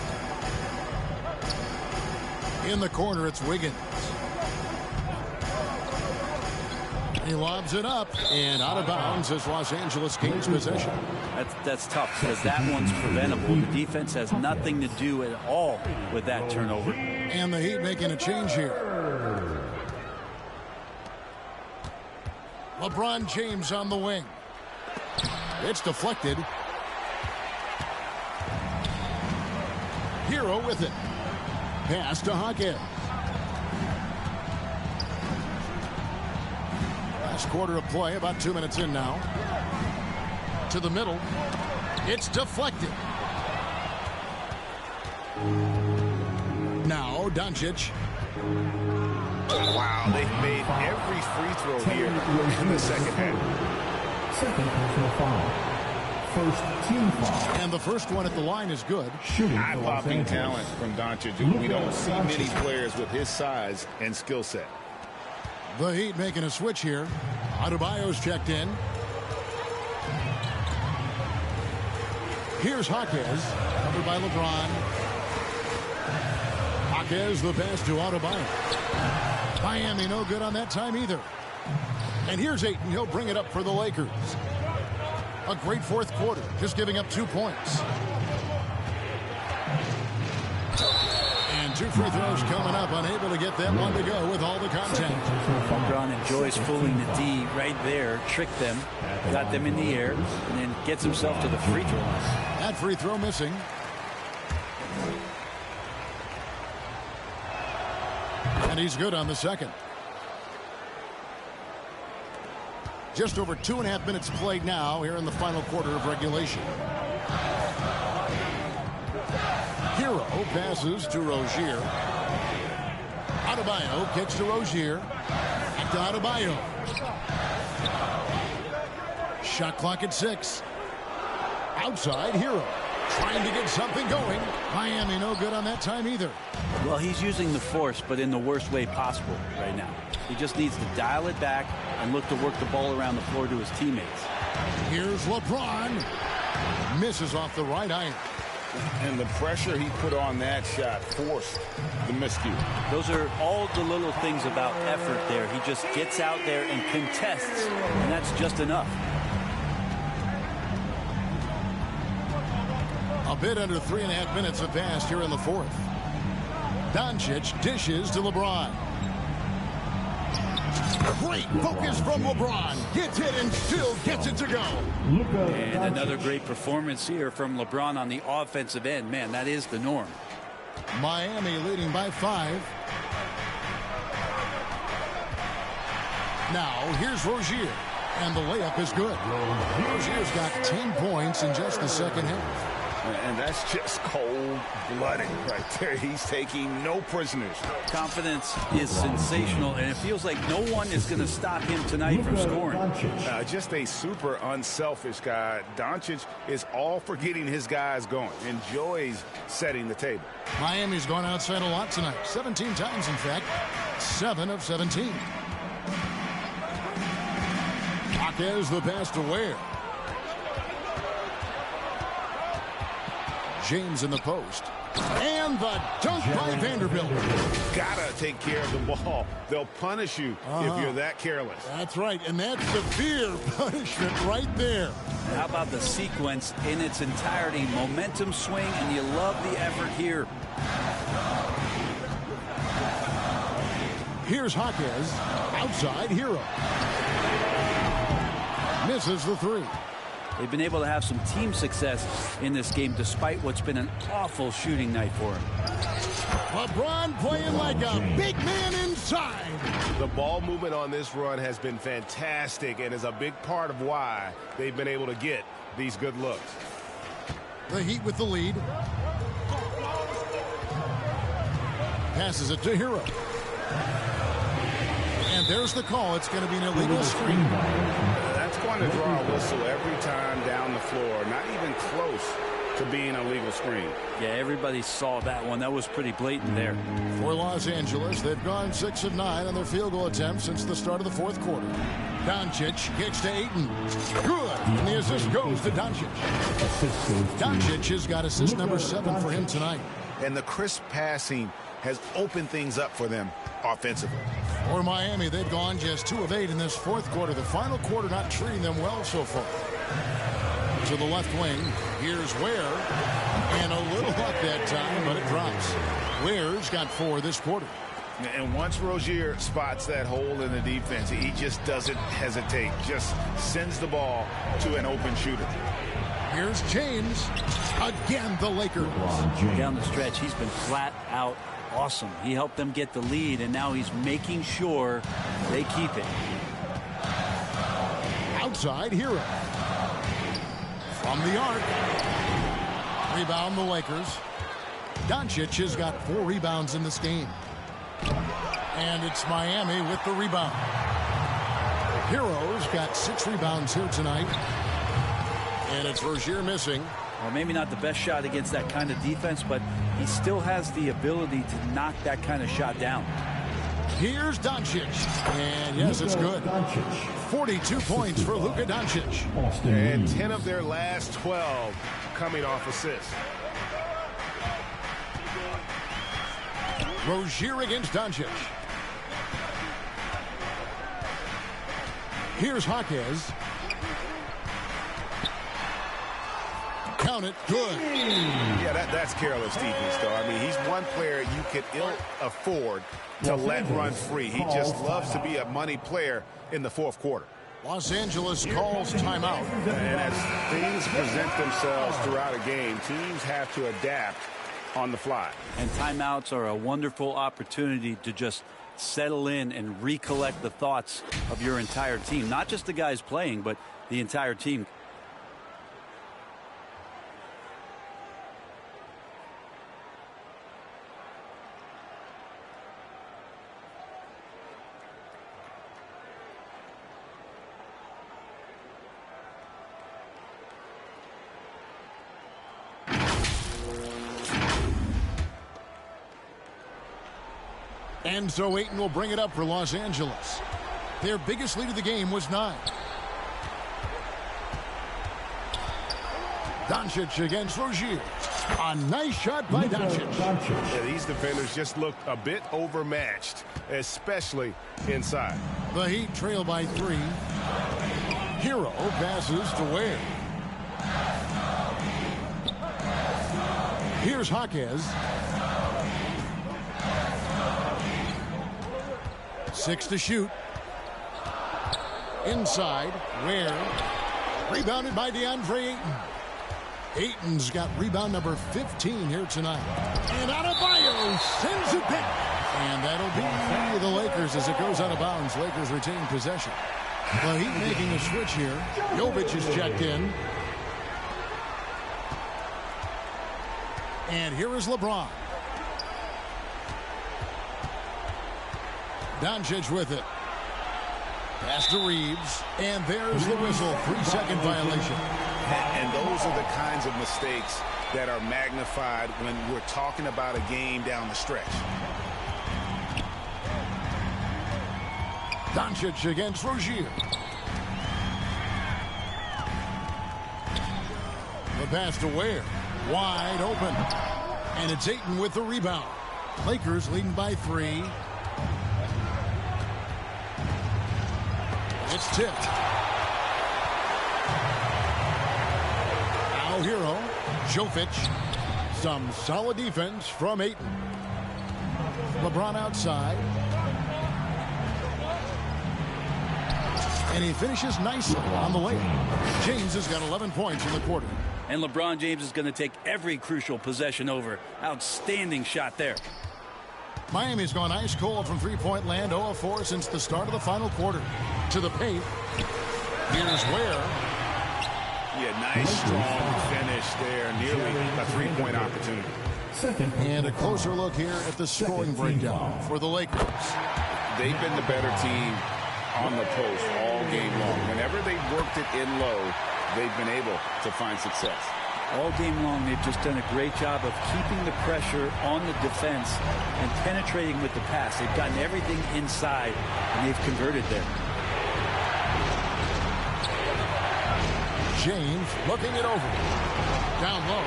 In the corner, it's Wiggins. He lobs it up and out of bounds as Los Angeles gains possession. That's tough because that one's preventable. The defense has nothing to do at all with that turnover. And the Heat making a change here. LeBron James on the wing. It's deflected. Hero with it. Pass to Hawkins. Last quarter of play, about 2 minutes in now. To the middle. It's deflected. Now Doncic. Wow, they've made every free throw here in the second half. Second personal foul. First team foul. And the first one at the line is good. Eye-popping talent from Doncic. We don't see many players with his size and skill set. The Heat making a switch here. Adebayo's checked in. Here's Hawkins, covered by LeBron. Hawkins, the pass to Adebayo. Miami no good on that time either. And here's Ayton. He'll bring it up for the Lakers. A great fourth quarter, just giving up 2 points. And 2 free throws coming up, unable to get that one to go with all the contact. LeBron enjoys fooling the D right there, tricked them, got them in the air, and then gets himself to the free throw line. That free throw missing. And he's good on the second. Just over 2.5 minutes played now here in the final quarter of regulation. Hero passes to Rozier. Adebayo kicks to Rozier. Back to Adebayo. Shot clock at 6. Outside, Hero. Trying to get something going. Miami no good on that time either. Well, he's using the force, but in the worst way possible right now. He just needs to dial it back and look to work the ball around the floor to his teammates. Here's LeBron. Misses off the right iron. And the pressure he put on that shot forced the miscue. Those are all the little things about effort there. He just gets out there and contests, and that's just enough. A bit under 3.5 minutes have passed here in the fourth. Doncic dishes to LeBron. Great focus from LeBron. Gets it and still gets it to go. And another great performance here from LeBron on the offensive end. Man, that is the norm. Miami leading by 5. Now here's Rozier. And the layup is good. Rozier's got 10 points in just the second half. And that's just cold-blooded right there. He's taking no prisoners. Confidence is sensational, and it feels like no one is going to stop him tonight from scoring. Just a super unselfish guy. Doncic is all for getting his guys going. Enjoys setting the table. Miami's gone outside a lot tonight. 17 times, in fact. 7 of 17. Jaquez the pass to Ware. James in the post. And the dunk by Vanderbilt. Gotta take care of the ball. They'll punish you if you're that careless. That's right, and that's severe punishment right there. How about the sequence in its entirety? Momentum swing, and you love the effort here. Here's Jaquez. Outside, Hero. Misses the 3. They've been able to have some team success in this game despite what's been an awful shooting night for him. LeBron playing like a big man inside. The ball movement on this run has been fantastic and is a big part of why they've been able to get these good looks. The Heat with the lead. Passes it to Hero. And there's the call. It's going to be an illegal screen. That's going to draw a whistle every time down the floor. Not even close to being a legal screen. Yeah, everybody saw that one. That was pretty blatant there. For Los Angeles, they've gone 6 of 9 on their field goal attempts since the start of the fourth quarter. Doncic kicks to Ayton. Good. And the assist goes to Doncic. Doncic has got assist number 7 for him tonight. And the crisp passing has opened things up for them offensively. For Miami, they've gone just 2 of 8 in this fourth quarter. The final quarter not treating them well so far. To the left wing, here's Ware. And a little luck that time, but it drops. Ware's got 4 this quarter. And once Rozier spots that hole in the defense, he just doesn't hesitate. Just sends the ball to an open shooter. Here's James. Again, the Lakers. Down the stretch, he's been flat out awesome. He helped them get the lead, and now he's making sure they keep it. Outside, Hero. From the arc. Rebound the Lakers. Doncic has got 4 rebounds in this game. And it's Miami with the rebound. Hero's got 6 rebounds here tonight. And it's Rozier missing. Well, maybe not the best shot against that kind of defense, but he still has the ability to knock that kind of shot down. Here's Doncic. And yes, it's good. 42 points for Luka Doncic. And 10 of their last 12 coming off assists. Rozier against Doncic. Here's Jaquez. Count it. Good. Yeah, that's careless defense, though. I mean, he's one player you could ill afford to let run free. He just loves to be a money player in the fourth quarter. Los Angeles calls timeout. And as things present themselves throughout a game, teams have to adapt on the fly. And timeouts are a wonderful opportunity to just settle in and recollect the thoughts of your entire team. Not just the guys playing, but the entire team. And so Ayton will bring it up for Los Angeles. Their biggest lead of the game was 9. Doncic against Rozier. A nice shot by Doncic. Yeah, these defenders just looked a bit overmatched, especially inside. The Heat trail by 3. Hero passes to Ware. Here's Jaquez. 6 to shoot. Inside, Ware. Rebounded by DeAndre Ayton. Ayton's got rebound number 15 here tonight. And Adebayo sends it back. And that'll be the Lakers as it goes out of bounds. Lakers retain possession. The Heat making a switch here. Jovic is checked in. And here is LeBron. Doncic with it. Pass to Reeves. And there's the whistle. 3-second violation. And those are the kinds of mistakes that are magnified when we're talking about a game down the stretch. Doncic against Rozier. The pass to Ware. Wide open. And it's Ayton with the rebound. Lakers leading by 3. It's tipped. Now Hero. Jovic. Some solid defense from Ayton. LeBron outside. And he finishes nicely on the layup. James has got 11 points in the quarter. And LeBron James is going to take every crucial possession over. Outstanding shot there. Miami's gone ice cold from three-point land, 0 of 4 since the start of the final quarter. To the paint. Here's Ware. Yeah, nice, strong finish there. Nearly a three-point opportunity. And a closer look here at the scoring breakdown for the Lakers. They've been the better team on the post all game long. Whenever they've worked it in low, they've been able to find success. All game long, they've just done a great job of keeping the pressure on the defense and penetrating with the pass. They've gotten everything inside, and they've converted there. James looking it over. Down low.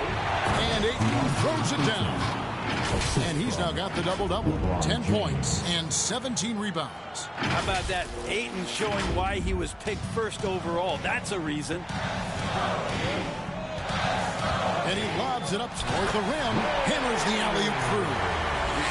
And Ayton throws it down. And he's now got the double-double. 10 points and 17 rebounds. How about that? Ayton showing why he was picked first overall. That's a reason. And he lobs it up toward the rim. Hammers the alley-oop through.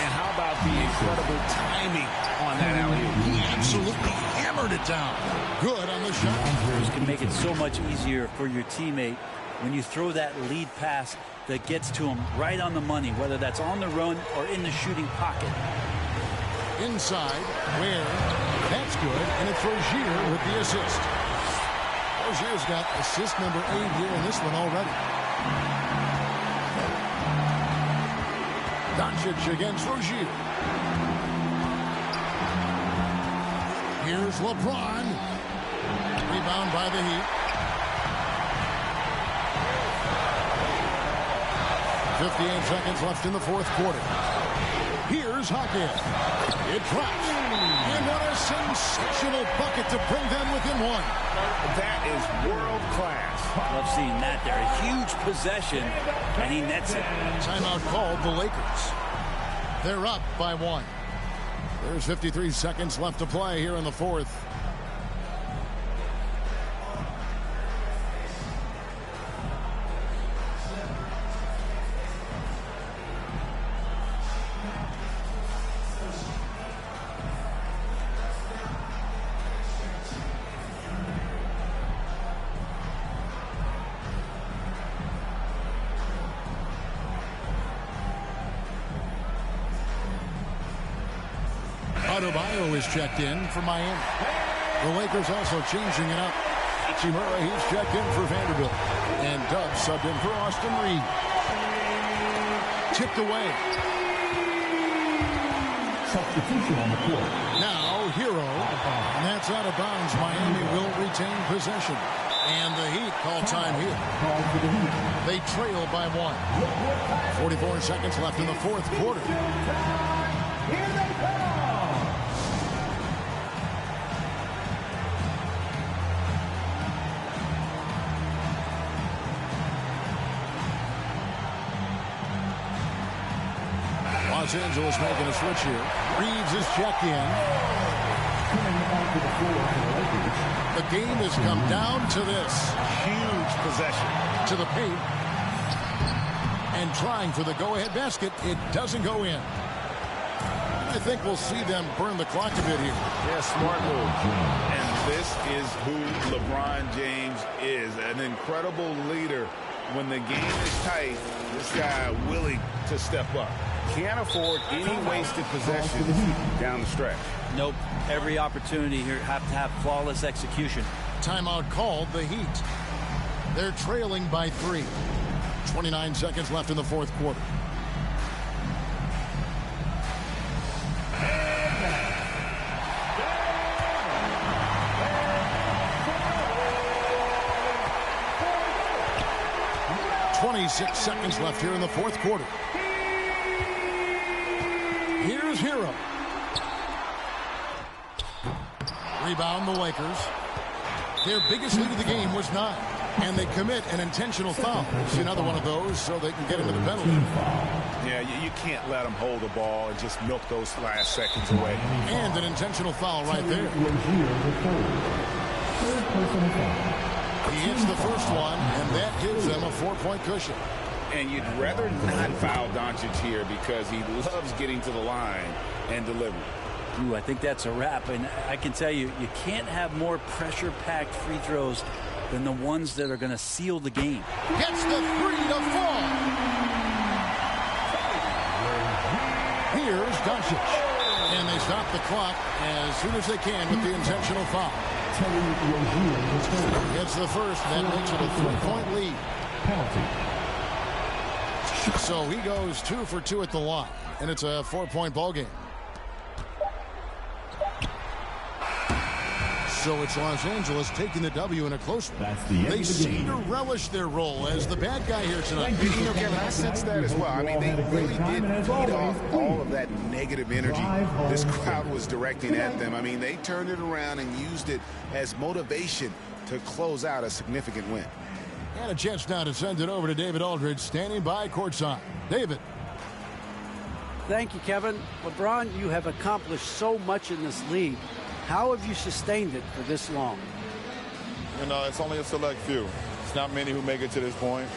And how about the incredible timing on that alley-oop? He absolutely hammered it down. Good on the shot. This can make it so much easier for your teammate when you throw that lead pass that gets to him right on the money, whether that's on the run or in the shooting pocket. Inside, Ware. That's good. And it's Rozier with the assist. Rozier's got assist number 8 here in this one already. Doncic against Rozier. Here's LeBron. Rebound by the Heat. 58 seconds left in the fourth quarter. Here's Jaquez. It drops. And what a sensational bucket to bring them within 1. That is world class. Love seeing that there. A huge possession, and he nets it. Timeout called the Lakers. They're up by 1. There's 53 seconds left to play here in the fourth. Adebayo is checked in for Miami. The Lakers also changing it up. Hachimura, he's checked in for Vanderbilt. And Dub subbed in for Austin Reed. Tipped away. Substitution on the court. Now, Hero. And that's out of bounds. Miami will retain possession. And the Heat call time here. They trail by 1. 44 seconds left in the fourth quarter. Here they come. Los Angeles making a switch here. Reeves is checked in. The game has come down to this. Huge possession. To the paint. And trying for the go-ahead basket. It doesn't go in. I think we'll see them burn the clock a bit here. Yeah, smart move. And this is who LeBron James is. An incredible leader. When the game is tight, this guy willing to step up. Can't afford any wasted possessions down the stretch. Nope. Every opportunity here have to have flawless execution. Timeout called, the Heat. They're trailing by 3. 29 seconds left in the fourth quarter. .26 seconds left here in the fourth quarter. Here's Hero. Rebound the Lakers. Their biggest lead of the game was 9. And they commit an intentional foul. See another one of those so they can get into the penalty. Yeah, you can't let them hold the ball and just milk those last seconds away. And an intentional foul right there. He hits the first one, and that gives them a 4-point cushion. And you'd rather not foul Doncic here because he loves getting to the line and delivering. Ooh, I think that's a wrap. And I can tell you, you can't have more pressure-packed free throws than the ones that are going to seal the game. Gets the 3 to fall. Here's Doncic. And they stop the clock as soon as they can with the intentional foul. Gets the first. That makes it a 3-point lead. Penalty. So he goes 2 for 2 at the line. And it's a 4-point ball game. So it's Los Angeles taking the W in a close one. That's the end they of the seem game. to relish their role as the bad guy here tonight. You know, Kevin, I sense that as well. I mean, they really did feed off all of that negative energy this crowd was directing at them. I mean, they turned it around and used it as motivation to close out a significant win. And a chance now to send it over to David Aldridge, standing by courtside. David. Thank you, Kevin. LeBron, you have accomplished so much in this league. How have you sustained it for this long? You know, it's only a select few. It's not many who make it to this point,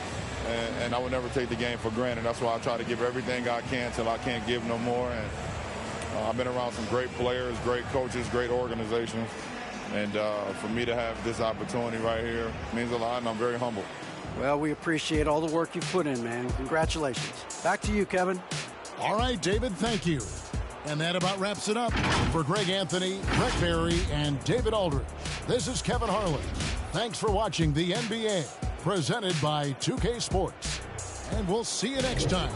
and I would never take the game for granted. That's why I try to give everything I can till I can't give no more. And I've been around some great players, great coaches, great organizations. And for me to have this opportunity right here means a lot, and I'm very humbled. Well, we appreciate all the work you've put in, man. Congratulations. Back to you, Kevin. All right, David, thank you. And that about wraps it up. For Greg Anthony, Brett Barry, and David Aldridge, this is Kevin Harlan. Thanks for watching the NBA, presented by 2K Sports. And we'll see you next time.